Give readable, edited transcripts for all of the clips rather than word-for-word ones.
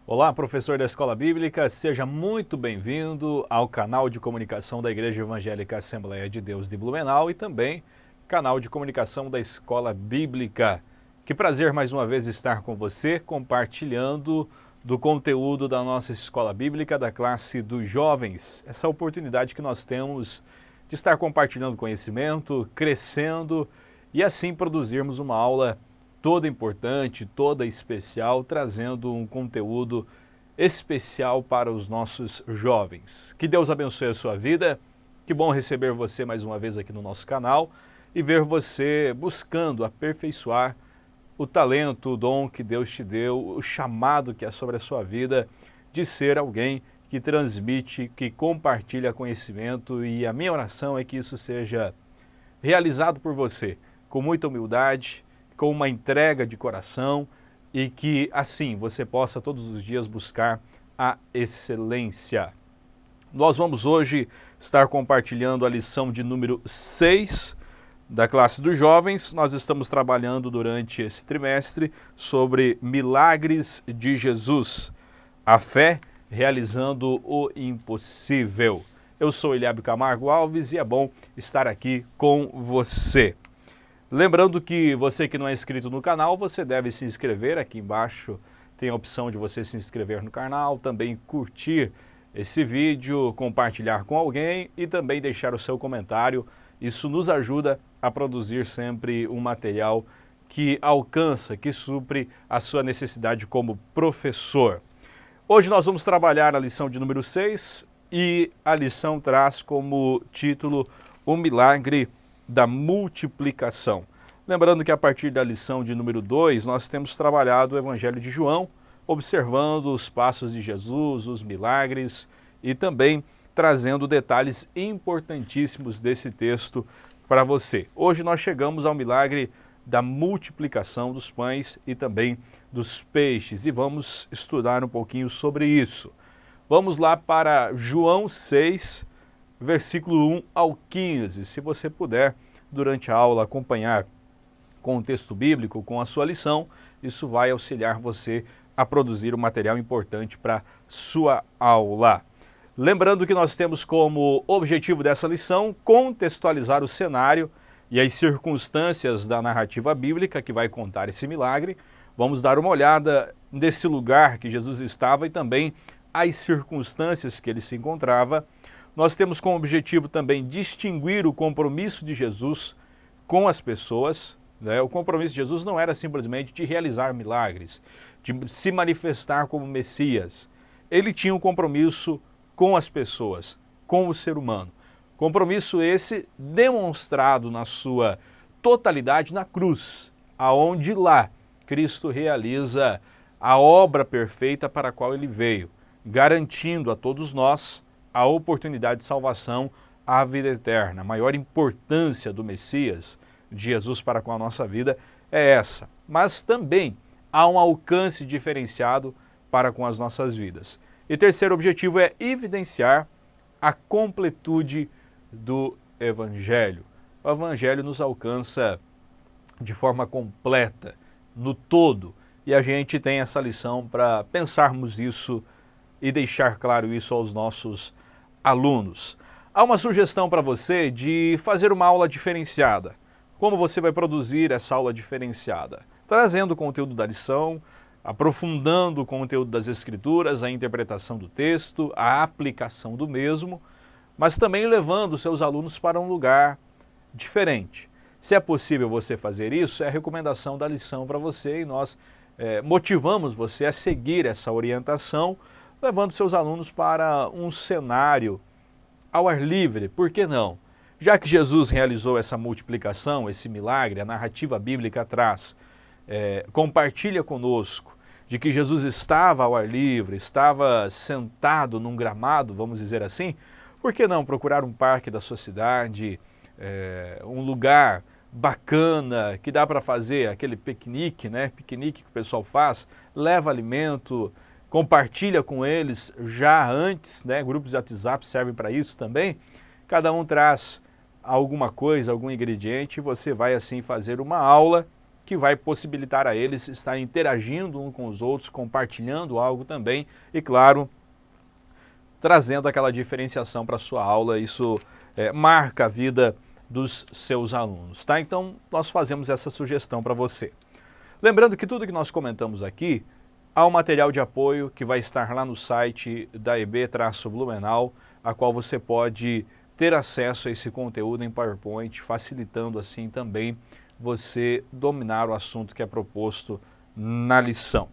Olá, professor da Escola Bíblica, seja muito bem-vindo ao canal de comunicação da Igreja Evangélica Assembleia de Deus de Blumenau e também canal de comunicação da Escola Bíblica. Que prazer mais uma vez estar com você, compartilhando do conteúdo da nossa Escola Bíblica, da classe dos jovens. Essa oportunidade que nós temos de estar compartilhando conhecimento, crescendo e assim produzirmos uma aula toda importante, toda especial, trazendo um conteúdo especial para os nossos jovens. Que Deus abençoe a sua vida, que bom receber você mais uma vez aqui no nosso canal e ver você buscando aperfeiçoar o talento, o dom que Deus te deu, o chamado que é sobre a sua vida de ser alguém que transmite, que compartilha conhecimento, e a minha oração é que isso seja realizado por você com muita humildade, com uma entrega de coração e que assim você possa todos os dias buscar a excelência. Nós vamos hoje estar compartilhando a lição de número 6 da classe dos jovens. Nós estamos trabalhando durante esse trimestre sobre milagres de Jesus, a fé realizando o impossível. Eu sou Eliábio Camargo Alves e é bom estar aqui com você. Lembrando que você que não é inscrito no canal, você deve se inscrever. Aqui embaixo tem a opção de você se inscrever no canal, também curtir esse vídeo, compartilhar com alguém e também deixar o seu comentário. Isso nos ajuda a produzir sempre um material que alcança, que supre a sua necessidade como professor. Hoje nós vamos trabalhar a lição de número 6 e a lição traz como título o milagre da multiplicação. Lembrando que a partir da lição de número 2, nós temos trabalhado o Evangelho de João, observando os passos de Jesus, os milagres e também trazendo detalhes importantíssimos desse texto para você. Hoje nós chegamos ao milagre da multiplicação dos pães e também dos peixes e vamos estudar um pouquinho sobre isso. Vamos lá para João 6, versículo 1 ao 15. Se você puder, durante a aula, acompanhar com o texto bíblico, com a sua lição, isso vai auxiliar você a produzir um material importante para sua aula. Lembrando que nós temos como objetivo dessa lição contextualizar o cenário e as circunstâncias da narrativa bíblica que vai contar esse milagre. Vamos dar uma olhada nesse lugar que Jesus estava e também as circunstâncias que ele se encontrava. Nós temos como objetivo também distinguir o compromisso de Jesus com as pessoas. O compromisso de Jesus não era simplesmente de realizar milagres, de se manifestar como Messias. Ele tinha um compromisso com as pessoas, com o ser humano. Compromisso esse demonstrado na sua totalidade na cruz, aonde lá Cristo realiza a obra perfeita para a qual ele veio, garantindo a todos nós a oportunidade de salvação, a vida eterna. A maior importância do Messias, de Jesus para com a nossa vida, é essa. Mas também há um alcance diferenciado para com as nossas vidas. E terceiro objetivo é evidenciar a completude do Evangelho. O Evangelho nos alcança de forma completa, no todo, e a gente tem essa lição para pensarmos isso e deixar claro isso aos nossos alunos. Há uma sugestão para você de fazer uma aula diferenciada. Como você vai produzir essa aula diferenciada? Trazendo o conteúdo da lição, aprofundando o conteúdo das Escrituras, a interpretação do texto, a aplicação do mesmo, mas também levando seus alunos para um lugar diferente. Se é possível você fazer isso, é a recomendação da lição para você e nós motivamos você a seguir essa orientação, levando seus alunos para um cenário ao ar livre. Por que não? Já que Jesus realizou essa multiplicação, esse milagre, a narrativa bíblica traz, compartilha conosco de que Jesus estava ao ar livre, estava sentado num gramado, vamos dizer assim, por que não procurar um parque da sua cidade, um lugar bacana que dá para fazer aquele piquenique, piquenique que o pessoal faz, leva alimento, compartilha com eles já antes, grupos de WhatsApp servem para isso também, cada um traz alguma coisa, algum ingrediente e você vai assim fazer uma aula que vai possibilitar a eles estarem interagindo uns com os outros, compartilhando algo também e, claro, trazendo aquela diferenciação para a sua aula. Isso marca a vida dos seus alunos, tá? Então, nós fazemos essa sugestão para você. Lembrando que tudo que nós comentamos aqui, há um material de apoio que vai estar lá no site da EB-Blumenau, a qual você pode ter acesso a esse conteúdo em PowerPoint, facilitando assim também você dominar o assunto que é proposto na lição.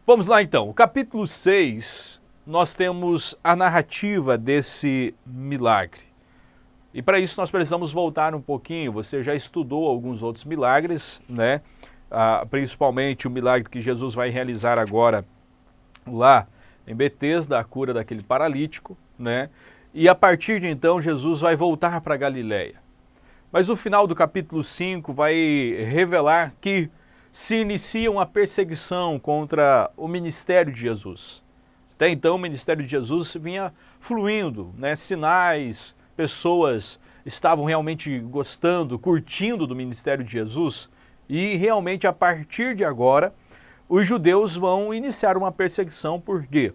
Vamos lá então, o capítulo 6, nós temos a narrativa desse milagre. E para isso nós precisamos voltar um pouquinho, você já estudou alguns outros milagres, né? Principalmente o milagre que Jesus vai realizar agora lá em Betesda, a cura daquele paralítico, né? E a partir de então Jesus vai voltar para Galileia. Mas o final do capítulo 5 vai revelar que se inicia uma perseguição contra o ministério de Jesus. Até então o ministério de Jesus vinha fluindo, né? Sinais, pessoas estavam realmente gostando, curtindo do ministério de Jesus. E realmente a partir de agora, os judeus vão iniciar uma perseguição. Por quê?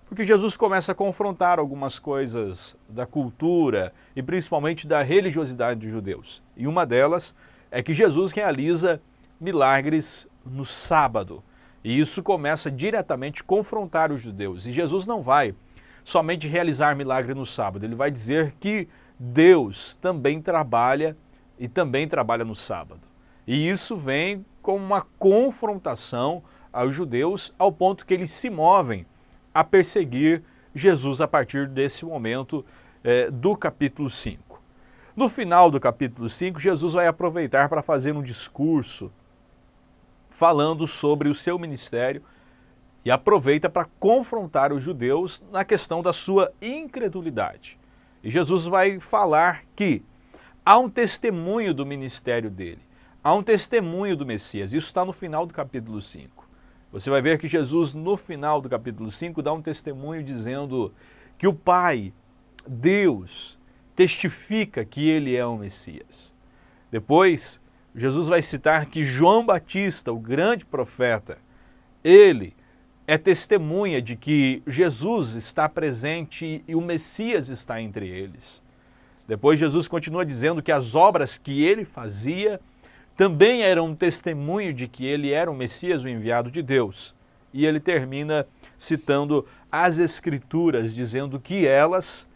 Porque Jesus começa a confrontar algumas coisas da cultura e principalmente da religiosidade dos judeus. E uma delas é que Jesus realiza milagres no sábado. E isso começa diretamente a confrontar os judeus. E Jesus não vai somente realizar milagre no sábado, ele vai dizer que Deus também trabalha e também trabalha no sábado. E isso vem com uma confrontação aos judeus, ao ponto que eles se movem a perseguir Jesus a partir desse momento do capítulo 5. No final do capítulo 5, Jesus vai aproveitar para fazer um discurso falando sobre o seu ministério e aproveita para confrontar os judeus na questão da sua incredulidade. E Jesus vai falar que há um testemunho do ministério dele. Há um testemunho do Messias, isso está no final do capítulo 5. Você vai ver que Jesus, no final do capítulo 5, dá um testemunho dizendo que o Pai, Deus, testifica que ele é o Messias. Depois, Jesus vai citar que João Batista, o grande profeta, ele é testemunha de que Jesus está presente e o Messias está entre eles. Depois, Jesus continua dizendo que as obras que ele fazia também era um testemunho de que ele era o Messias, o enviado de Deus. E ele termina citando as Escrituras, dizendo que elas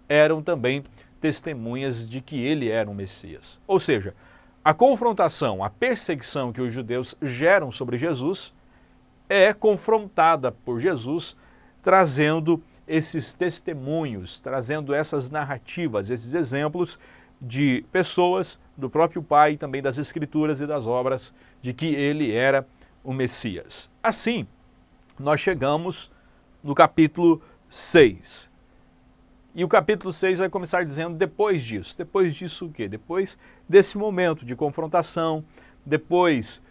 eram também testemunhas de que ele era o Messias. Ou seja, a confrontação, a perseguição que os judeus geram sobre Jesus é confrontada por Jesus, trazendo esses testemunhos, trazendo essas narrativas, esses exemplos de pessoas, do próprio Pai, também das Escrituras e das obras, de que ele era o Messias. Assim, nós chegamos no capítulo 6. E o capítulo 6 vai começar dizendo depois disso o quê? Depois desse momento de confrontação, depois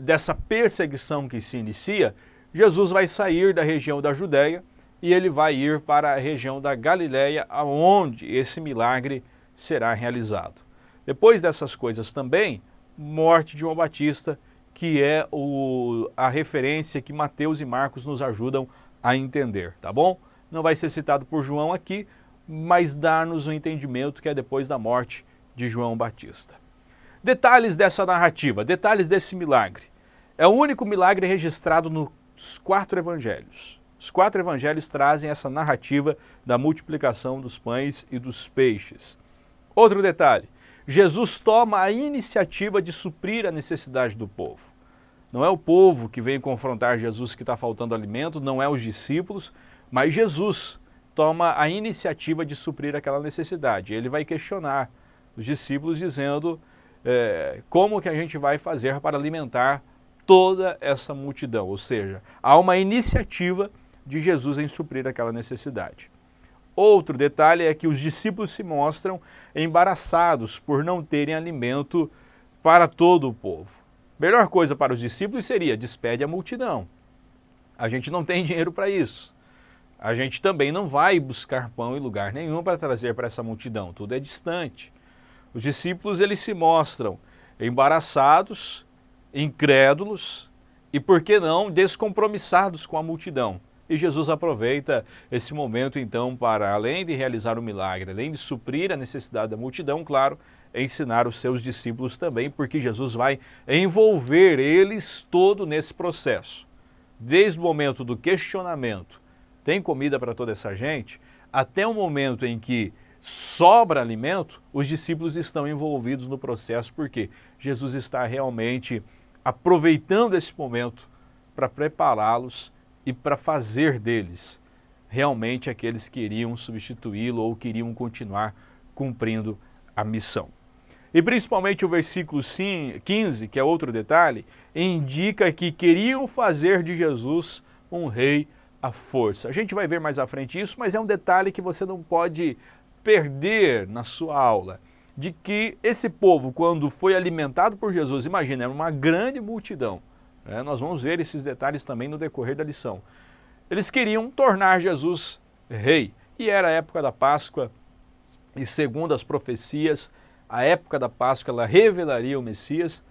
dessa perseguição que se inicia, Jesus vai sair da região da Judéia e ele vai ir para a região da Galileia, onde esse milagre será realizado. Depois dessas coisas também, morte de João Batista, que é a referência que Mateus e Marcos nos ajudam a entender, tá bom? Não vai ser citado por João aqui, mas dá-nos um entendimento que é depois da morte de João Batista. Detalhes dessa narrativa, detalhes desse milagre. É o único milagre registrado nos 4 evangelhos. Os 4 evangelhos trazem essa narrativa da multiplicação dos pães e dos peixes. Outro detalhe, Jesus toma a iniciativa de suprir a necessidade do povo. Não é o povo que vem confrontar Jesus que está faltando alimento, não é os discípulos, mas Jesus toma a iniciativa de suprir aquela necessidade. Ele vai questionar os discípulos dizendo como que a gente vai fazer para alimentar toda essa multidão. Ou seja, há uma iniciativa de Jesus em suprir aquela necessidade. Outro detalhe é que os discípulos se mostram embaraçados por não terem alimento para todo o povo. Melhor coisa para os discípulos seria: despede a multidão. A gente não tem dinheiro para isso. A gente também não vai buscar pão em lugar nenhum para trazer para essa multidão. Tudo é distante. Os discípulos, eles se mostram embaraçados, incrédulos e, por que não, descompromissados com a multidão. E Jesus aproveita esse momento, então, para, além de realizar o milagre, além de suprir a necessidade da multidão, claro, ensinar os seus discípulos também, porque Jesus vai envolver eles todo nesse processo. Desde o momento do questionamento, tem comida para toda essa gente, até o momento em que sobra alimento, os discípulos estão envolvidos no processo, porque Jesus está realmente aproveitando esse momento para prepará-los e para fazer deles realmente aqueles que iriam substituí-lo ou queriam continuar cumprindo a missão. E principalmente o versículo 15, que é outro detalhe, indica que queriam fazer de Jesus um rei à força. A gente vai ver mais à frente isso, mas é um detalhe que você não pode perder na sua aula, de que esse povo, quando foi alimentado por Jesus, imagina, era uma grande multidão, né? Nós vamos ver esses detalhes também no decorrer da lição. Eles queriam tornar Jesus rei, e era a época da Páscoa, e segundo as profecias, a época da Páscoa ela revelaria o Messias.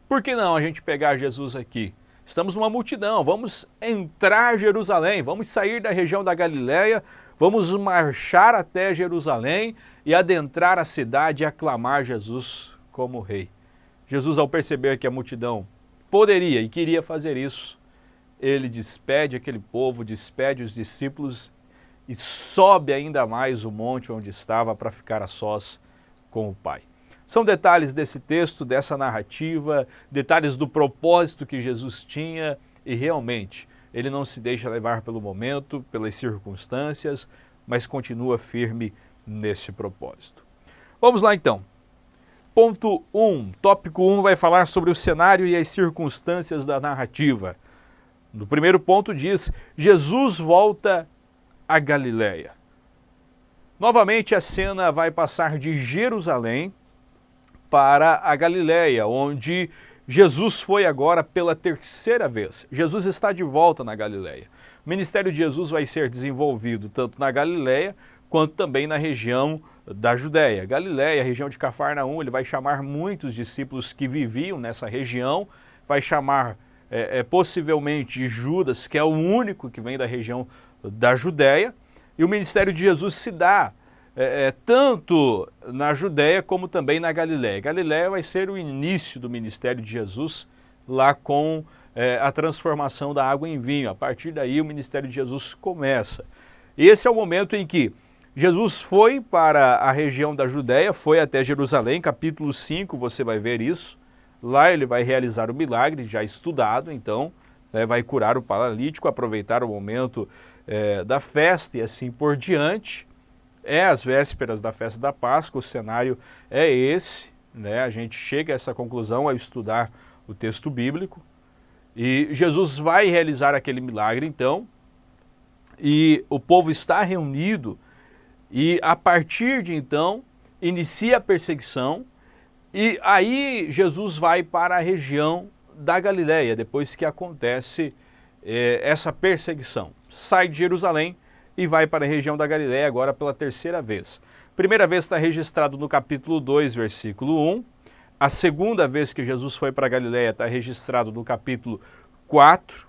Por que não a gente pegar Jesus aqui? Estamos numa multidão, vamos entrar em Jerusalém, vamos sair da região da Galileia, vamos marchar até Jerusalém e adentrar a cidade e aclamar Jesus como rei. Jesus, ao perceber que a multidão poderia e queria fazer isso, ele despede aquele povo, despede os discípulos e sobe ainda mais o monte onde estava para ficar a sós com o Pai. São detalhes desse texto, dessa narrativa, detalhes do propósito que Jesus tinha e realmente ele não se deixa levar pelo momento, pelas circunstâncias, mas continua firme nesse propósito. Vamos lá então. Ponto 1, tópico 1 vai falar sobre o cenário e as circunstâncias da narrativa. No primeiro ponto diz, Jesus volta a Galileia. Novamente a cena vai passar de Jerusalém para a Galileia, onde Jesus foi agora pela terceira vez. Jesus está de volta na Galileia. O ministério de Jesus vai ser desenvolvido tanto na Galileia quanto também na região da Judéia. Galileia, a região de Cafarnaum, ele vai chamar muitos discípulos que viviam nessa região, vai chamar possivelmente Judas, que é o único que vem da região da Judéia, e o ministério de Jesus se dá tanto na Judéia como também na Galileia. Galileia vai ser o início do ministério de Jesus, lá com a transformação da água em vinho. A partir daí o ministério de Jesus começa. Esse é o momento em que Jesus foi para a região da Judéia, foi até Jerusalém, capítulo 5, você vai ver isso. Lá ele vai realizar o milagre, já estudado, então, vai curar o paralítico, aproveitar o momento da festa e assim por diante. É as vésperas da festa da Páscoa, o cenário é esse, né? A gente chega a essa conclusão ao estudar o texto bíblico. E Jesus vai realizar aquele milagre então, e o povo está reunido, e a partir de então, inicia a perseguição, e aí Jesus vai para a região da Galileia, depois que acontece essa perseguição. Sai de Jerusalém e vai para a região da Galileia agora pela terceira vez. Primeira vez está registrado no capítulo 2, versículo 1. A segunda vez que Jesus foi para a Galileia está registrado no capítulo 4.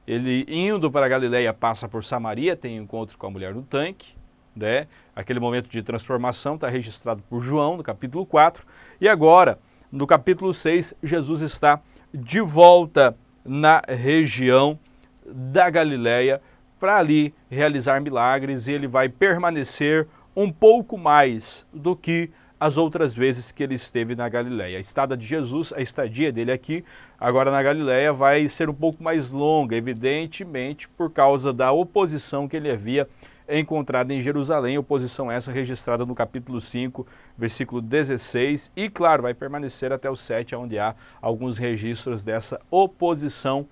Ele indo para a Galileia passa por Samaria, tem um encontro com a mulher no tanque, né? Aquele momento de transformação está registrado por João no capítulo 4. E agora, no capítulo 6, Jesus está de volta na região da Galileia, para ali realizar milagres, e ele vai permanecer um pouco mais do que as outras vezes que ele esteve na Galileia. A estada de Jesus, a estadia dele aqui, agora na Galileia, vai ser um pouco mais longa, evidentemente por causa da oposição que ele havia encontrado em Jerusalém, oposição essa registrada no capítulo 5, versículo 16, e claro, vai permanecer até o 7, onde há alguns registros dessa oposição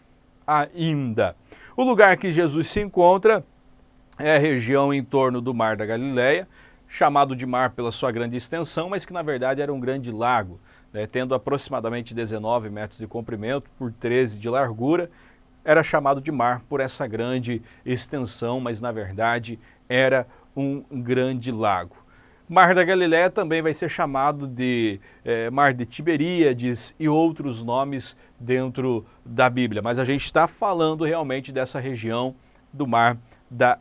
ainda. O lugar que Jesus se encontra é a região em torno do Mar da Galileia, chamado de mar pela sua grande extensão, mas que na verdade era um grande lago, né, tendo aproximadamente 19 metros de comprimento por 13 de largura. Era chamado de mar por essa grande extensão, mas na verdade era um grande lago. Mar da Galileia também vai ser chamado de Mar de Tiberíades e outros nomes dentro da Bíblia, mas a gente está falando realmente dessa região do Mar da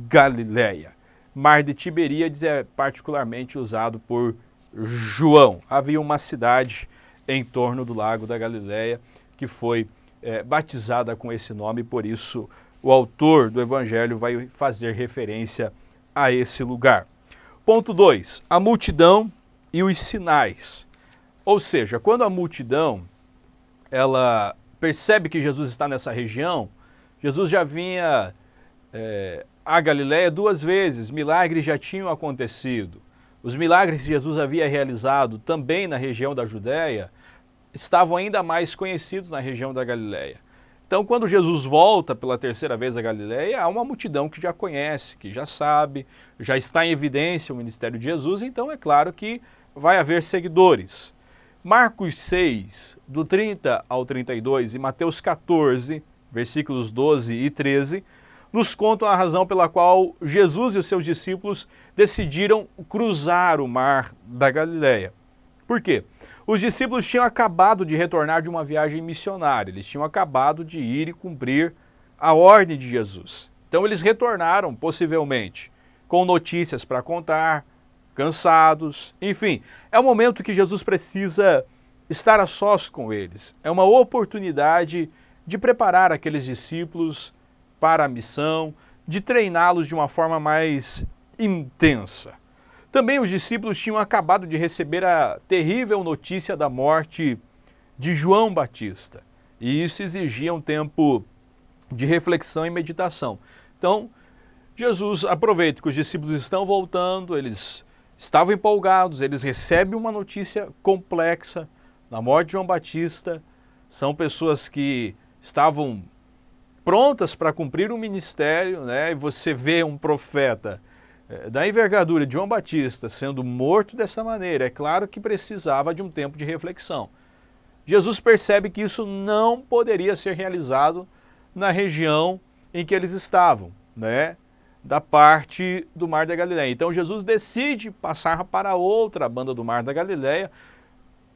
Galileia. Mar de Tiberíades é particularmente usado por João. Havia uma cidade em torno do Lago da Galileia que foi batizada com esse nome, por isso o autor do Evangelho vai fazer referência a esse lugar. Ponto 2, a multidão e os sinais. Ou seja, quando a multidão ela percebe que Jesus está nessa região, Jesus já vinha à Galileia 2 vezes, milagres já tinham acontecido. Os milagres que Jesus havia realizado também na região da Judéia estavam ainda mais conhecidos na região da Galileia. Então, quando Jesus volta pela 3ª vez à Galileia, há uma multidão que já conhece, que já sabe, já está em evidência o ministério de Jesus, então é claro que vai haver seguidores. Marcos 6, do 30 ao 32 e Mateus 14, versículos 12 e 13, nos contam a razão pela qual Jesus e os seus discípulos decidiram cruzar o Mar da Galileia. Por quê? Os discípulos tinham acabado de retornar de uma viagem missionária, eles tinham acabado de ir e cumprir a ordem de Jesus. Então eles retornaram, possivelmente, com notícias para contar, cansados, enfim. É um momento que Jesus precisa estar a sós com eles. É uma oportunidade de preparar aqueles discípulos para a missão, de treiná-los de uma forma mais intensa. Também os discípulos tinham acabado de receber a terrível notícia da morte de João Batista. E isso exigia um tempo de reflexão e meditação. Então, Jesus aproveita que os discípulos estão voltando, eles estavam empolgados, eles recebem uma notícia complexa da morte de João Batista. São pessoas que estavam prontas para cumprir um ministério, né? E você vê um profeta da envergadura de João Batista sendo morto dessa maneira, é claro que precisava de um tempo de reflexão. Jesus percebe que isso não poderia ser realizado na região em que eles estavam, né? Da parte do Mar da Galileia. Então Jesus decide passar para outra banda do Mar da Galileia,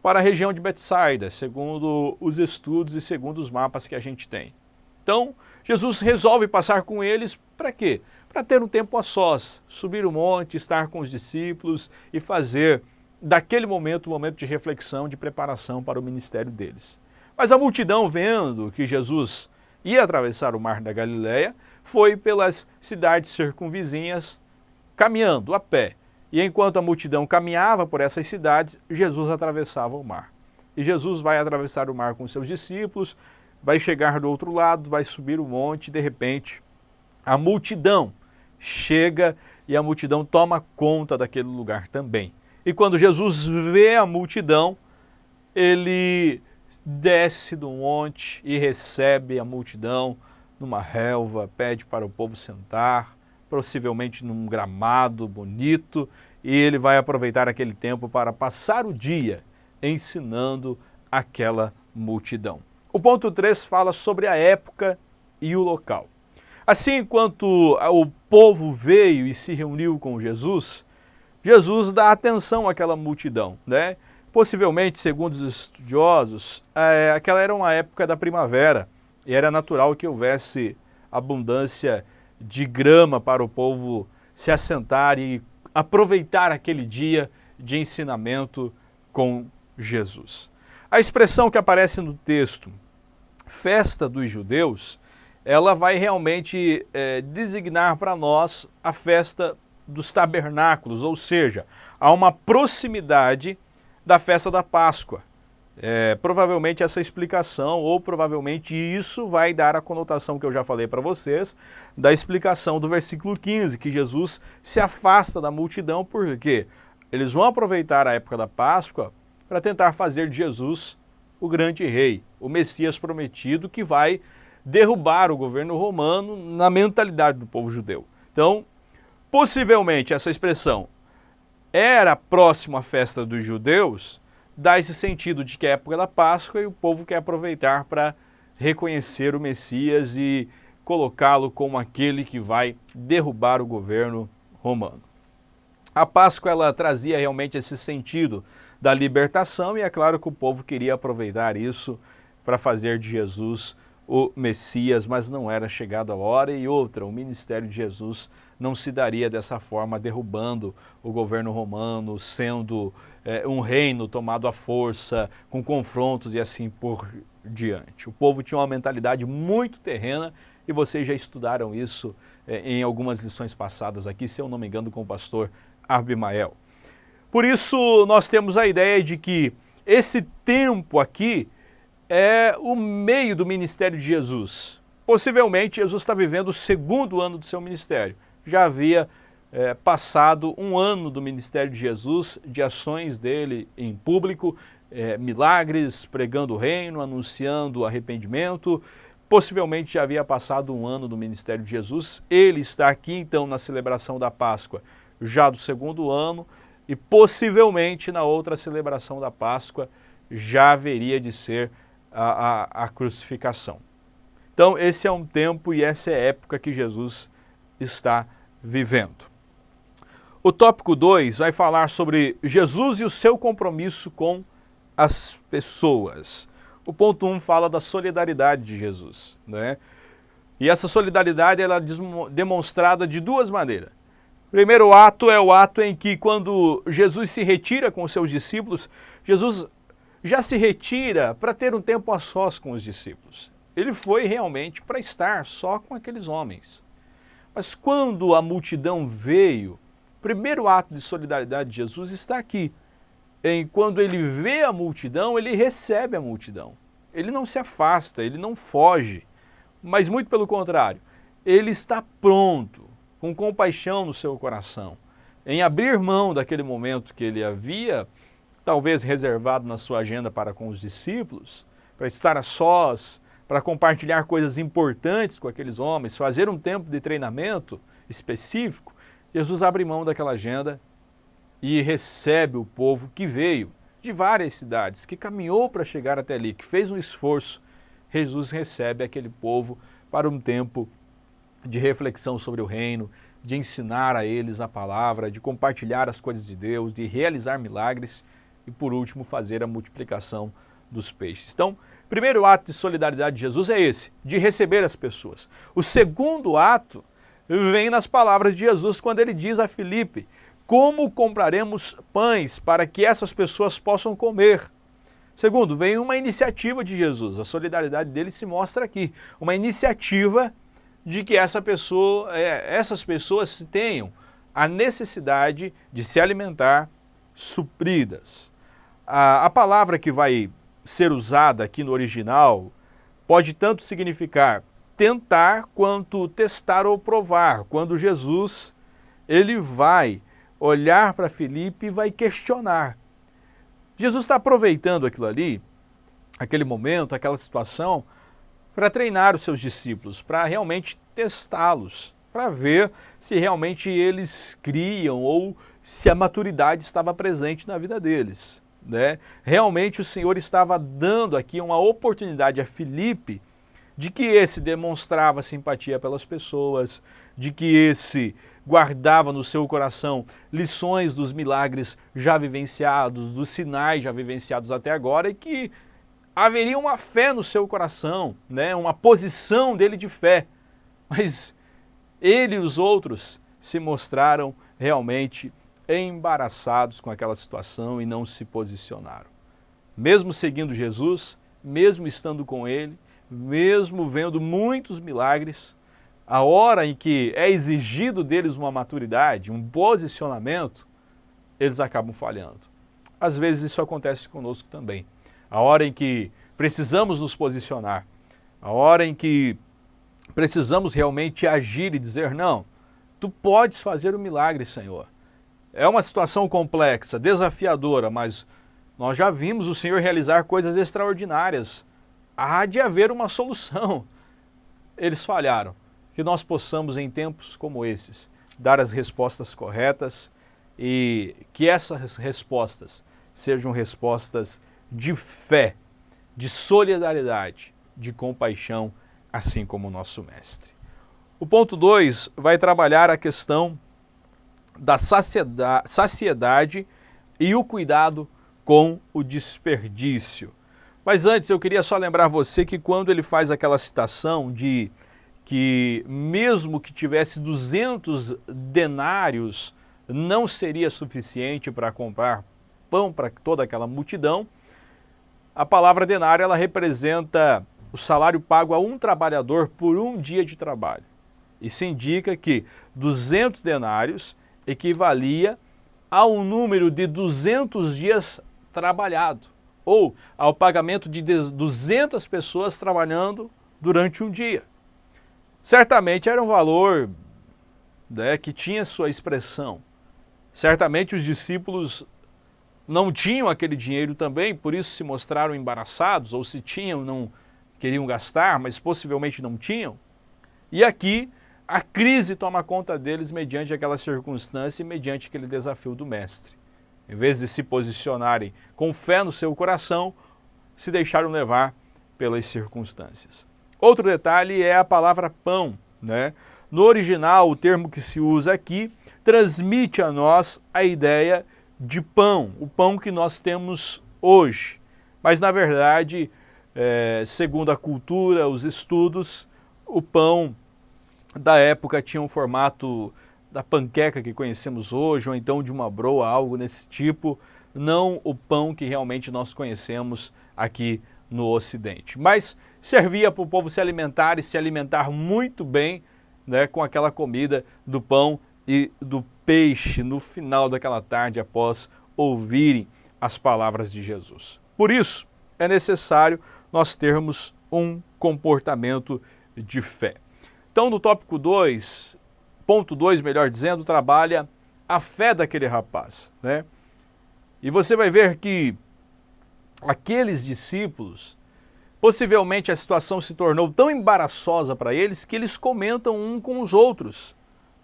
para a região de Betsaida, segundo os estudos e segundo os mapas que a gente tem. Então Jesus resolve passar com eles para quê? Para ter um tempo a sós, subir o monte, estar com os discípulos e fazer daquele momento um momento de reflexão, de preparação para o ministério deles. Mas a multidão, vendo que Jesus ia atravessar o Mar da Galileia, foi pelas cidades circunvizinhas caminhando a pé. E enquanto a multidão caminhava por essas cidades, Jesus atravessava o mar. E Jesus vai atravessar o mar com seus discípulos, vai chegar do outro lado, vai subir o monte e de repente a multidão chega e a multidão toma conta daquele lugar também. E quando Jesus vê a multidão, ele desce do monte e recebe a multidão numa relva, pede para o povo sentar, possivelmente num gramado bonito, e ele vai aproveitar aquele tempo para passar o dia ensinando aquela multidão. O ponto 3 fala sobre a época e o local. Assim, enquanto o povo veio e se reuniu com Jesus, Jesus dá atenção àquela multidão, né? Possivelmente, segundo os estudiosos, aquela era uma época da primavera e era natural que houvesse abundância de grama para o povo se assentar e aproveitar aquele dia de ensinamento com Jesus. A expressão que aparece no texto, festa dos judeus, ela vai realmente designar para nós a festa dos tabernáculos, ou seja, há uma proximidade da festa da Páscoa. Provavelmente essa explicação, ou provavelmente isso vai dar a conotação que eu já falei para vocês, da explicação do versículo 15, que Jesus se afasta da multidão, porque eles vão aproveitar a época da Páscoa para tentar fazer de Jesus o grande rei, o Messias prometido, que vai derrubar o governo romano na mentalidade do povo judeu. Então, possivelmente essa expressão era próxima à festa dos judeus, dá esse sentido de que é a época da Páscoa e o povo quer aproveitar para reconhecer o Messias e colocá-lo como aquele que vai derrubar o governo romano. A Páscoa ela trazia realmente esse sentido da libertação e é claro que o povo queria aproveitar isso para fazer de Jesus o Messias, mas não era chegada a hora. E outra, o ministério de Jesus não se daria dessa forma, derrubando o governo romano, sendo um reino tomado à força, com confrontos e assim por diante. O povo tinha uma mentalidade muito terrena e vocês já estudaram isso em algumas lições passadas aqui, se eu não me engano, com o pastor Abimael. Por isso, nós temos a ideia de que esse tempo aqui é o meio do ministério de Jesus. Possivelmente, Jesus está vivendo o segundo ano do seu ministério. Já havia passado um ano do ministério de Jesus, de ações dele em público, milagres, pregando o reino, anunciando o arrependimento. Possivelmente já havia passado um ano do ministério de Jesus. Ele está aqui, então, na celebração da Páscoa, já do segundo ano, e possivelmente na outra celebração da Páscoa já haveria de ser a crucificação. Então esse é um tempo e essa é a época que Jesus está vivendo. O tópico 2 vai falar sobre Jesus e o seu compromisso com as pessoas. O ponto 1 fala da solidariedade de Jesus, né? E essa solidariedade ela é demonstrada de duas maneiras. O primeiro ato é o ato em que, quando Jesus se retira com os seus discípulos, Jesus já se retira para ter um tempo a sós com os discípulos. Ele foi realmente para estar só com aqueles homens. Mas quando a multidão veio, o primeiro ato de solidariedade de Jesus está aqui. Quando ele vê a multidão, ele recebe a multidão. Ele não se afasta, ele não foge, mas muito pelo contrário, ele está pronto, com compaixão no seu coração, em abrir mão daquele momento que ele havia, talvez reservado na sua agenda para com os discípulos, para estar a sós, para compartilhar coisas importantes com aqueles homens, fazer um tempo de treinamento específico. Jesus abre mão daquela agenda e recebe o povo que veio de várias cidades, que caminhou para chegar até ali, que fez um esforço. Jesus recebe aquele povo para um tempo de reflexão sobre o reino, de ensinar a eles a palavra, de compartilhar as coisas de Deus, de realizar milagres e, por último, fazer a multiplicação dos peixes. Então, o primeiro ato de solidariedade de Jesus é esse, de receber as pessoas. O segundo ato vem nas palavras de Jesus, quando ele diz a Filipe: como compraremos pães para que essas pessoas possam comer? Segundo, vem uma iniciativa de Jesus, a solidariedade dele se mostra aqui, uma iniciativa de que essas pessoas tenham a necessidade de se alimentar supridas. A palavra que vai ser usada aqui no original pode tanto significar tentar quanto testar ou provar. Quando Jesus ele vai olhar para Filipe e vai questionar. Jesus está aproveitando aquilo ali, aquele momento, aquela situação, para treinar os seus discípulos, para realmente testá-los, para ver se realmente eles criam ou se a maturidade estava presente na vida deles, né? Realmente o Senhor estava dando aqui uma oportunidade a Filipe de que esse demonstrava simpatia pelas pessoas, de que esse guardava no seu coração lições dos milagres já vivenciados, dos sinais já vivenciados até agora e que haveria uma fé no seu coração, né? Uma posição dele de fé. Mas ele e os outros se mostraram realmente embaraçados com aquela situação e não se posicionaram. Mesmo seguindo Jesus, mesmo estando com ele, mesmo vendo muitos milagres, a hora em que é exigido deles uma maturidade, um posicionamento, eles acabam falhando. Às vezes isso acontece conosco também. A hora em que precisamos nos posicionar, a hora em que precisamos realmente agir e dizer: não, tu podes fazer o milagre, Senhor. É uma situação complexa, desafiadora, mas nós já vimos o Senhor realizar coisas extraordinárias. Há de haver uma solução. Eles falharam. Que nós possamos, em tempos como esses, dar as respostas corretas e que essas respostas sejam respostas de fé, de solidariedade, de compaixão, assim como o nosso Mestre. O ponto 2 vai trabalhar a questão da saciedade e o cuidado com o desperdício. Mas antes eu queria só lembrar você que quando ele faz aquela citação de que mesmo que tivesse 200 denários não seria suficiente para comprar pão para toda aquela multidão, a palavra denário ela representa o salário pago a um trabalhador por um dia de trabalho. Isso indica que 200 denários equivalia ao número de 200 dias trabalhado, ou ao pagamento de 200 pessoas trabalhando durante um dia. Certamente era um valor, né, que tinha sua expressão. Certamente os discípulos não tinham aquele dinheiro também, por isso se mostraram embaraçados, ou se tinham, não queriam gastar, mas possivelmente não tinham. E aqui a crise toma conta deles mediante aquela circunstância e mediante aquele desafio do mestre. Em vez de se posicionarem com fé no seu coração, se deixaram levar pelas circunstâncias. Outro detalhe é a palavra pão, né? No original, o termo que se usa aqui transmite a nós a ideia de pão, o pão que nós temos hoje. Mas, na verdade, segundo a cultura, os estudos, o pão da época tinha um formato da panqueca que conhecemos hoje, ou então de uma broa, algo desse tipo, não o pão que realmente nós conhecemos aqui no Ocidente. Mas servia para o povo se alimentar e se alimentar muito bem, né, com aquela comida do pão e do peixe no final daquela tarde após ouvirem as palavras de Jesus. Por isso, é necessário nós termos um comportamento de fé. Então, no tópico 2, ponto 2, melhor dizendo, trabalha a fé daquele rapaz, né? E você vai ver que aqueles discípulos, possivelmente a situação se tornou tão embaraçosa para eles que eles comentam um com os outros,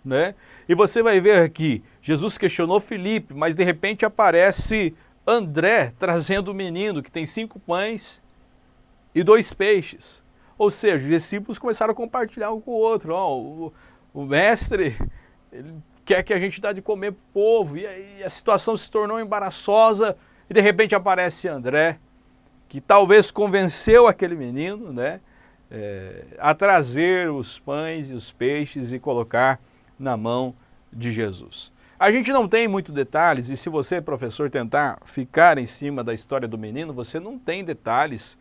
né? E você vai ver que Jesus questionou Filipe, mas de repente aparece André trazendo o menino que tem 5 pães e 2 peixes. Ou seja, os discípulos começaram a compartilhar um com o outro. O mestre, ele quer que a gente dê de comer para o povo. E aí a situação se tornou embaraçosa e de repente aparece André, que talvez convenceu aquele menino, né, a trazer os pães e os peixes e colocar na mão de Jesus. A gente não tem muitos detalhes, e se você, professor, tentar ficar em cima da história do menino, você não tem detalhes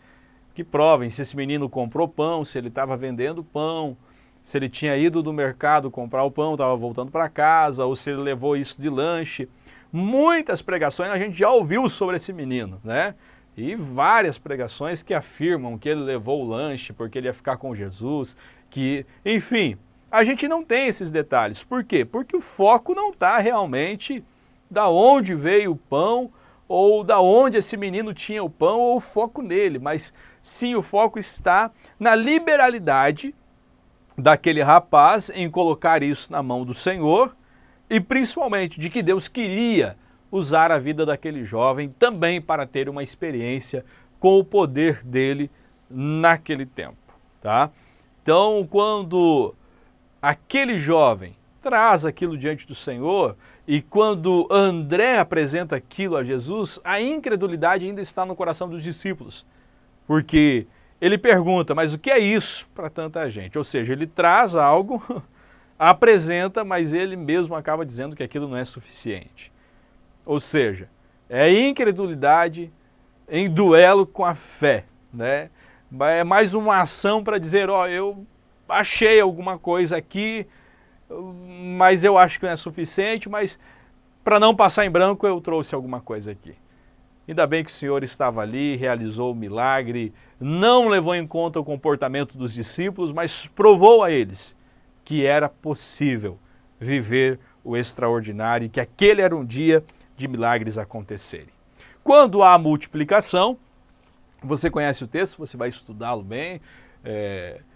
que provem se esse menino comprou pão, se ele estava vendendo pão, se ele tinha ido do mercado comprar o pão, estava voltando para casa, ou se ele levou isso de lanche. Muitas pregações a gente já ouviu sobre esse menino, né? E várias pregações que afirmam que ele levou o lanche porque ele ia ficar com Jesus, que, enfim, a gente não tem esses detalhes. Por quê? Porque o foco não está realmente da onde veio o pão, ou da onde esse menino tinha o pão, ou o foco nele, mas sim o foco está na liberalidade daquele rapaz em colocar isso na mão do Senhor e principalmente de que Deus queria usar a vida daquele jovem também para ter uma experiência com o poder dele naquele tempo, tá? Então, quando aquele jovem traz aquilo diante do Senhor e quando André apresenta aquilo a Jesus, a incredulidade ainda está no coração dos discípulos, porque ele pergunta, mas o que é isso para tanta gente? Ou seja, ele traz algo, apresenta, mas ele mesmo acaba dizendo que aquilo não é suficiente. Ou seja, é incredulidade em duelo com a fé, né? É mais uma ação para dizer, ó, eu achei alguma coisa aqui, mas eu acho que não é suficiente, mas para não passar em branco eu trouxe alguma coisa aqui. Ainda bem que o Senhor estava ali, realizou o milagre, não levou em conta o comportamento dos discípulos, mas provou a eles que era possível viver o extraordinário e que aquele era um dia de milagres acontecerem. Quando há multiplicação, você conhece o texto, você vai estudá-lo bem,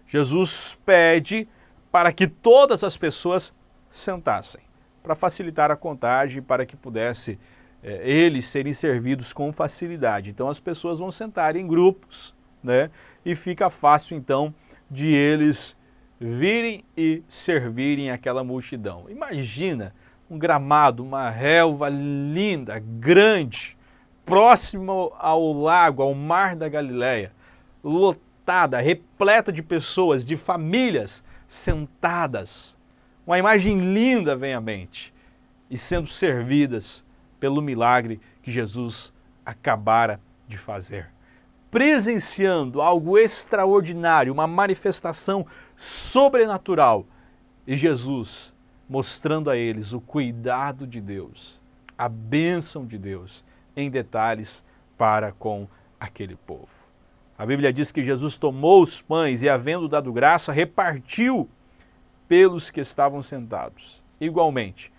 Jesus pede para que todas as pessoas sentassem, para facilitar a contagem, para que pudesse eles serem servidos com facilidade. Então as pessoas vão sentar em grupos, né? E fica fácil então de eles virem e servirem aquela multidão. Imagina um gramado, uma relva linda, grande, próximo ao lago, ao mar da Galileia, lotada, repleta de pessoas, de famílias sentadas. Uma imagem linda vem à mente e sendo servidas pelo milagre que Jesus acabara de fazer. Presenciando algo extraordinário, uma manifestação sobrenatural. E Jesus mostrando a eles o cuidado de Deus, a bênção de Deus em detalhes para com aquele povo. A Bíblia diz que Jesus tomou os pães e, havendo dado graça, repartiu pelos que estavam sentados. Igualmente,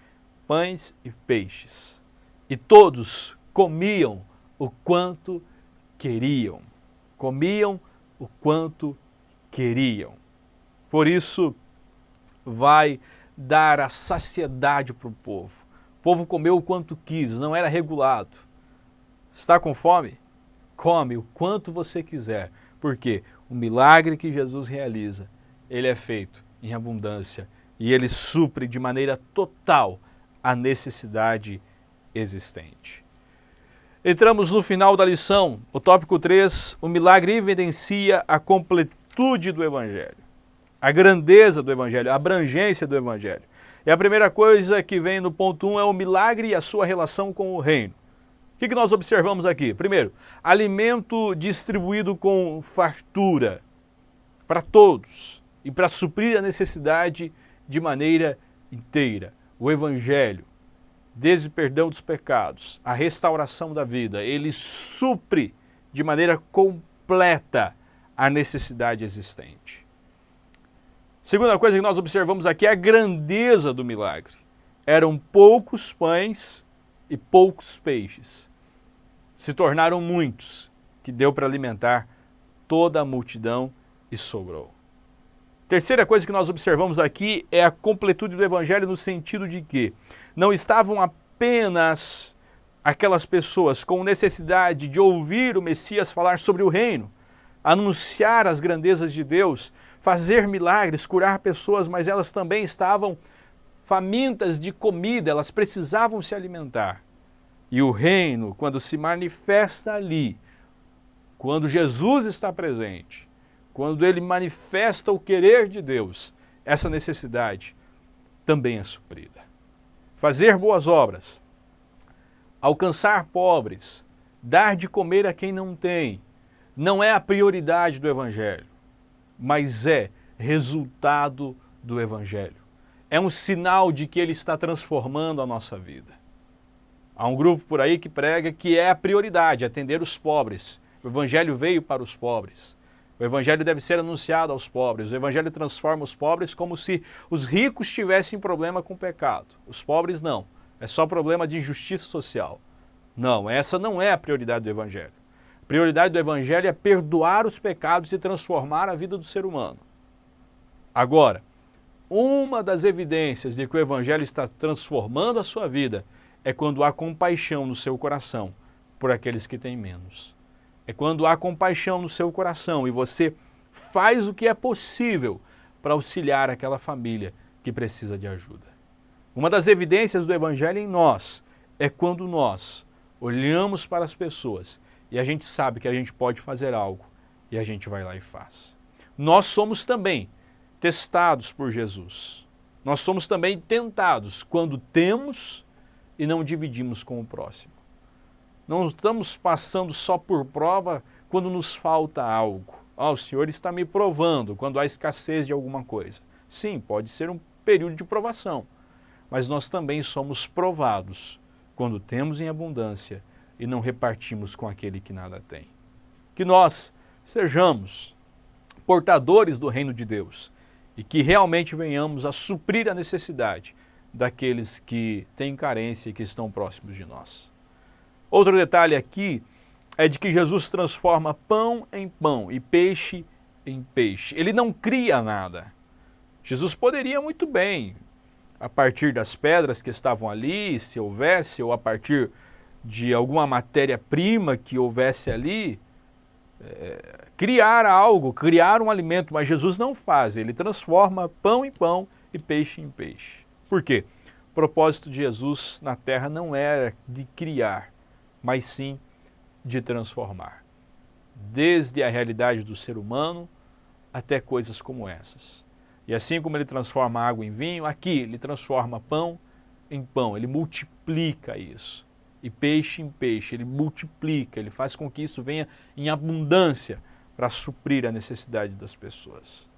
pães e peixes. E todos comiam o quanto queriam. Comiam o quanto queriam. Por isso, vai dar a saciedade para o povo. O povo comeu o quanto quis, não era regulado. Está com fome? Come o quanto você quiser, porque o milagre que Jesus realiza, ele é feito em abundância e ele supre de maneira total a necessidade existente. Entramos no final da lição, o tópico 3, o milagre evidencia a completude do Evangelho, a grandeza do Evangelho, a abrangência do Evangelho. E a primeira coisa que vem no ponto 1 é o milagre e a sua relação com o reino. O que nós observamos aqui? Primeiro, alimento distribuído com fartura para todos e para suprir a necessidade de maneira inteira. O Evangelho, desde o perdão dos pecados, a restauração da vida, ele supre de maneira completa a necessidade existente. Segunda coisa que nós observamos aqui é a grandeza do milagre. Eram poucos pães e poucos peixes. Se tornaram muitos, que deu para alimentar toda a multidão e sobrou. Terceira coisa que nós observamos aqui é a completude do Evangelho no sentido de que não estavam apenas aquelas pessoas com necessidade de ouvir o Messias falar sobre o reino, anunciar as grandezas de Deus, fazer milagres, curar pessoas, mas elas também estavam famintas de comida, elas precisavam se alimentar. E o reino, quando se manifesta ali, quando Jesus está presente, quando ele manifesta o querer de Deus, essa necessidade também é suprida. Fazer boas obras, alcançar pobres, dar de comer a quem não tem, não é a prioridade do Evangelho, mas é resultado do Evangelho. É um sinal de que ele está transformando a nossa vida. Há um grupo por aí que prega que é a prioridade, atender os pobres. O Evangelho veio para os pobres. O Evangelho deve ser anunciado aos pobres. O Evangelho transforma os pobres como se os ricos tivessem problema com o pecado. Os pobres não. É só problema de injustiça social. Não, essa não é a prioridade do Evangelho. A prioridade do Evangelho é perdoar os pecados e transformar a vida do ser humano. Agora, uma das evidências de que o Evangelho está transformando a sua vida é quando há compaixão no seu coração por aqueles que têm menos. É quando há compaixão no seu coração e você faz o que é possível para auxiliar aquela família que precisa de ajuda. Uma das evidências do Evangelho em nós é quando nós olhamos para as pessoas e a gente sabe que a gente pode fazer algo e a gente vai lá e faz. Nós somos também testados por Jesus. Nós somos também tentados quando temos e não dividimos com o próximo. Não estamos passando só por prova quando nos falta algo. O Senhor está me provando quando há escassez de alguma coisa. Sim, pode ser um período de provação, mas nós também somos provados quando temos em abundância e não repartimos com aquele que nada tem. Que nós sejamos portadores do reino de Deus e que realmente venhamos a suprir a necessidade daqueles que têm carência e que estão próximos de nós. Outro detalhe aqui é de que Jesus transforma pão em pão e peixe em peixe. Ele não cria nada. Jesus poderia muito bem, a partir das pedras que estavam ali, se houvesse, ou a partir de alguma matéria-prima que houvesse ali, criar algo, criar um alimento, mas Jesus não faz, ele transforma pão em pão e peixe em peixe. Por quê? O propósito de Jesus na terra não era de criar, mas sim de transformar. Desde a realidade do ser humano até coisas como essas. E assim como ele transforma água em vinho, aqui ele transforma pão em pão, ele multiplica isso. E peixe em peixe, ele multiplica, ele faz com que isso venha em abundância para suprir a necessidade das pessoas.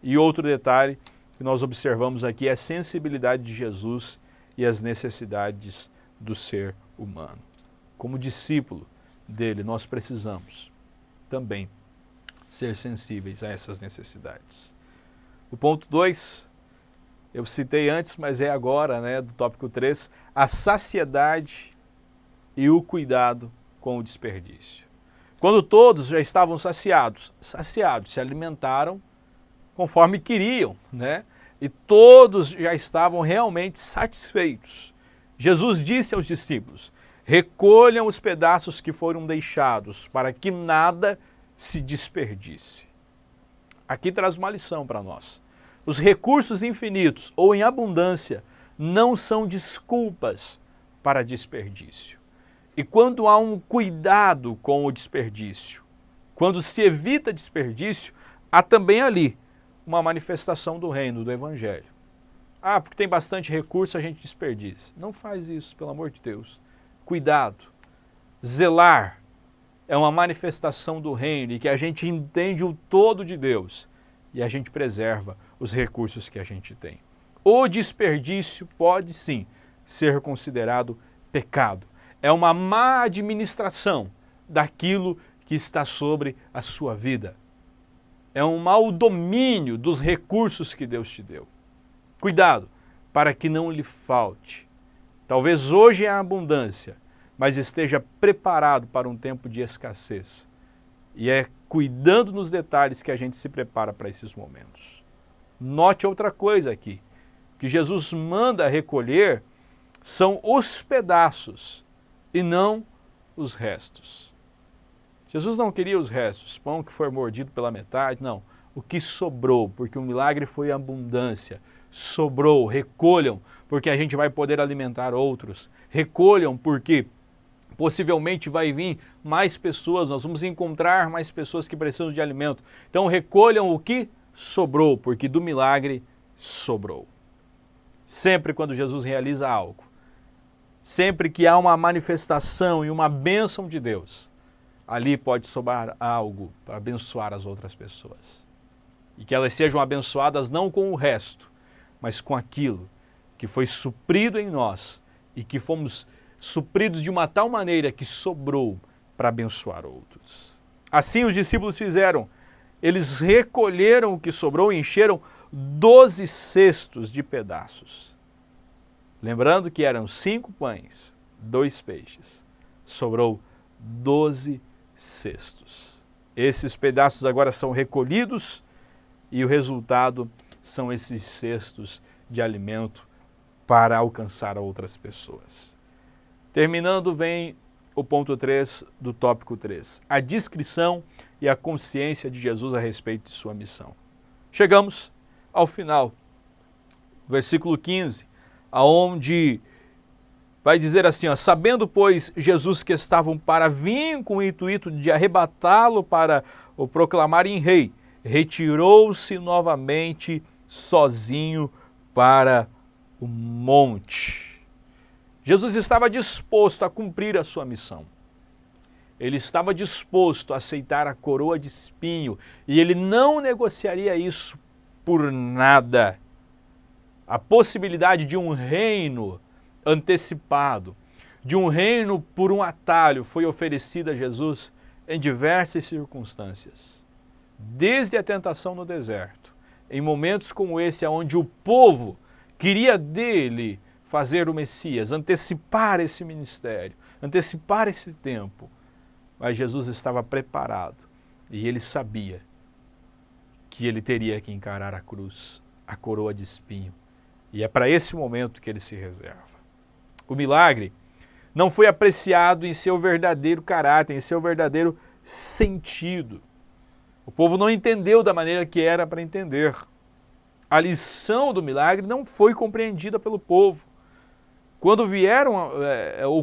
E outro detalhe que nós observamos aqui é a sensibilidade de Jesus e as necessidades do ser humano. Como discípulo dele, nós precisamos também ser sensíveis a essas necessidades. O ponto 2, eu citei antes, mas é agora, né, do tópico 3, a saciedade e o cuidado com o desperdício. Quando todos já estavam saciados, se alimentaram conforme queriam, né? E todos já estavam realmente satisfeitos. Jesus disse aos discípulos: recolham os pedaços que foram deixados, para que nada se desperdice. Aqui traz uma lição para nós. Os recursos infinitos ou em abundância não são desculpas para desperdício. E quando há um cuidado com o desperdício, quando se evita desperdício, há também ali uma manifestação do reino, do evangelho. Ah, porque tem bastante recurso, a gente desperdiça. Não faz isso, pelo amor de Deus. Cuidado. Zelar é uma manifestação do reino e que a gente entende o todo de Deus e a gente preserva os recursos que a gente tem. O desperdício pode sim ser considerado pecado. É uma má administração daquilo que está sobre a sua vida. É um mau domínio dos recursos que Deus te deu. Cuidado, para que não lhe falte. Talvez hoje é a abundância, mas esteja preparado para um tempo de escassez. E é cuidando nos detalhes que a gente se prepara para esses momentos. Note outra coisa aqui, que Jesus manda recolher são os pedaços e não os restos. Jesus não queria os restos, pão que foi mordido pela metade, não. O que sobrou, porque o milagre foi abundância. Sobrou, recolham, porque a gente vai poder alimentar outros. Recolham, porque possivelmente vai vir mais pessoas, nós vamos encontrar mais pessoas que precisam de alimento. Então recolham o que sobrou, porque do milagre sobrou. Sempre quando Jesus realiza algo, sempre que há uma manifestação e uma bênção de Deus, ali pode sobrar algo para abençoar as outras pessoas. E que elas sejam abençoadas não com o resto, mas com aquilo que foi suprido em nós e que fomos supridos de uma tal maneira que sobrou para abençoar outros. Assim os discípulos fizeram. Eles recolheram o que sobrou e encheram 12 cestos de pedaços. Lembrando que eram 5 pães, 2 peixes. Sobrou 12 cestos. Esses pedaços agora são recolhidos e o resultado são esses cestos de alimento para alcançar outras pessoas. Terminando, vem o ponto 3 do tópico 3. A descrição e a consciência de Jesus a respeito de sua missão. Chegamos ao final, versículo 15, aonde vai dizer assim, ó, sabendo, pois, Jesus que estavam para vir com o intuito de arrebatá-lo para o proclamarem rei, retirou-se novamente sozinho para o monte. Jesus estava disposto a cumprir a sua missão. Ele estava disposto a aceitar a coroa de espinho e ele não negociaria isso por nada. A possibilidade de um reino antecipado, de um reino por um atalho, foi oferecida a Jesus em diversas circunstâncias. Desde a tentação no deserto, em momentos como esse, onde o povo queria dele fazer o Messias, antecipar esse ministério, antecipar esse tempo. Mas Jesus estava preparado e ele sabia que ele teria que encarar a cruz, a coroa de espinho. E é para esse momento que ele se reserva. O milagre não foi apreciado em seu verdadeiro caráter, em seu verdadeiro sentido. O povo não entendeu da maneira que era para entender. A lição do milagre não foi compreendida pelo povo. Quando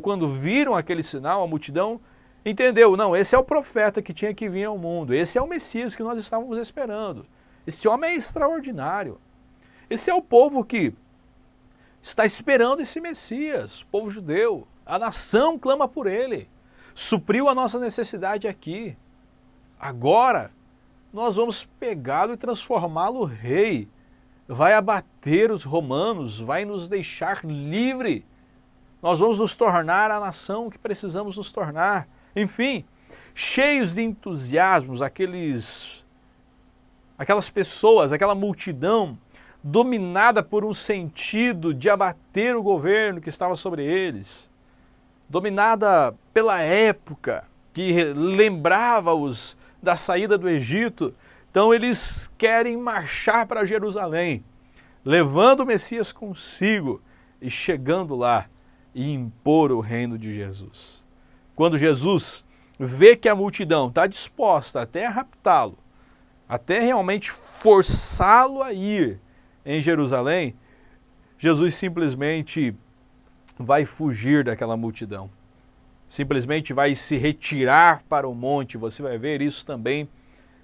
quando viram aquele sinal, a multidão entendeu, não, esse é o profeta que tinha que vir ao mundo, esse é o Messias que nós estávamos esperando. Esse homem é extraordinário. Esse é o povo que está esperando esse Messias, o povo judeu. A nação clama por ele. Supriu a nossa necessidade aqui. Agora, nós vamos pegá-lo e transformá-lo rei. Vai abater os romanos, vai nos deixar livre. Nós vamos nos tornar a nação que precisamos nos tornar. Enfim, cheios de entusiasmos, aquelas pessoas, aquela multidão dominada por um sentido de abater o governo que estava sobre eles, dominada pela época que lembrava-os da saída do Egito. Então eles querem marchar para Jerusalém, levando o Messias consigo e chegando lá e impor o reino de Jesus. Quando Jesus vê que a multidão está disposta até a raptá-lo, até realmente forçá-lo a ir em Jerusalém, Jesus simplesmente vai fugir daquela multidão. Simplesmente vai se retirar para o monte. Você vai ver isso também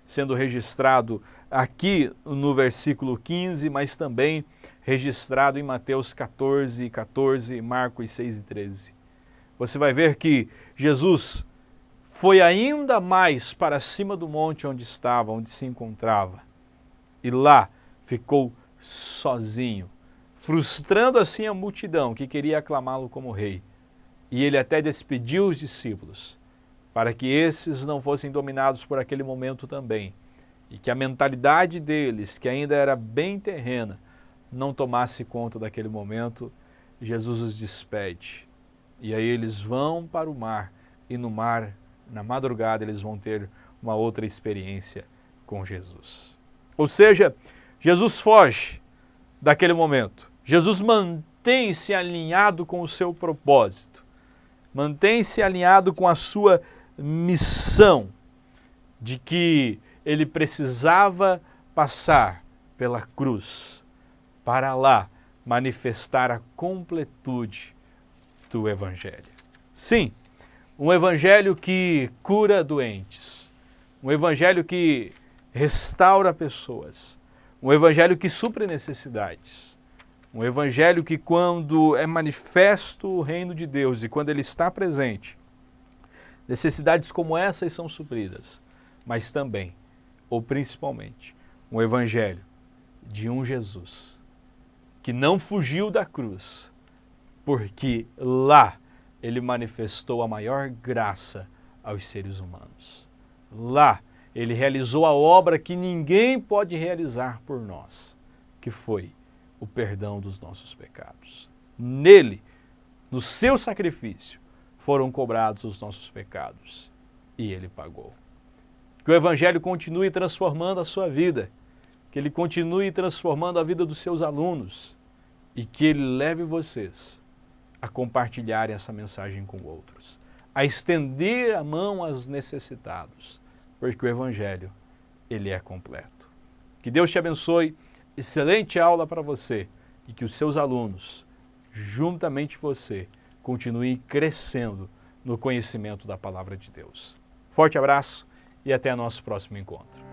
sendo registrado aqui no versículo 15, mas também registrado em Mateus 14, Marcos 6 e 13. Você vai ver que Jesus foi ainda mais para cima do monte onde estava, onde se encontrava. E lá ficou sozinho, frustrando assim a multidão que queria aclamá-lo como rei. E ele até despediu os discípulos, para que esses não fossem dominados por aquele momento também, e que a mentalidade deles, que ainda era bem terrena, não tomasse conta daquele momento. Jesus os despede. E aí eles vão para o mar, e no mar, na madrugada, eles vão ter uma outra experiência com Jesus. Ou seja, Jesus foge daquele momento. Jesus mantém-se alinhado com o seu propósito. Mantém-se alinhado com a sua missão de que ele precisava passar pela cruz para lá manifestar a completude do Evangelho. Sim, um Evangelho que cura doentes, um Evangelho que restaura pessoas, um Evangelho que supre necessidades, um Evangelho que, quando é manifesto o reino de Deus e quando ele está presente, necessidades como essas são supridas, mas também, ou principalmente, um Evangelho de um Jesus que não fugiu da cruz, porque lá ele manifestou a maior graça aos seres humanos. Lá ele realizou a obra que ninguém pode realizar por nós, que foi o perdão dos nossos pecados. Nele, no seu sacrifício, foram cobrados os nossos pecados e ele pagou. Que o Evangelho continue transformando a sua vida, que ele continue transformando a vida dos seus alunos e que ele leve vocês a compartilharem essa mensagem com outros, a estender a mão aos necessitados, porque o Evangelho, ele é completo. Que Deus te abençoe, excelente aula para você e que os seus alunos, juntamente você, continuem crescendo no conhecimento da Palavra de Deus. Forte abraço e até nosso próximo encontro.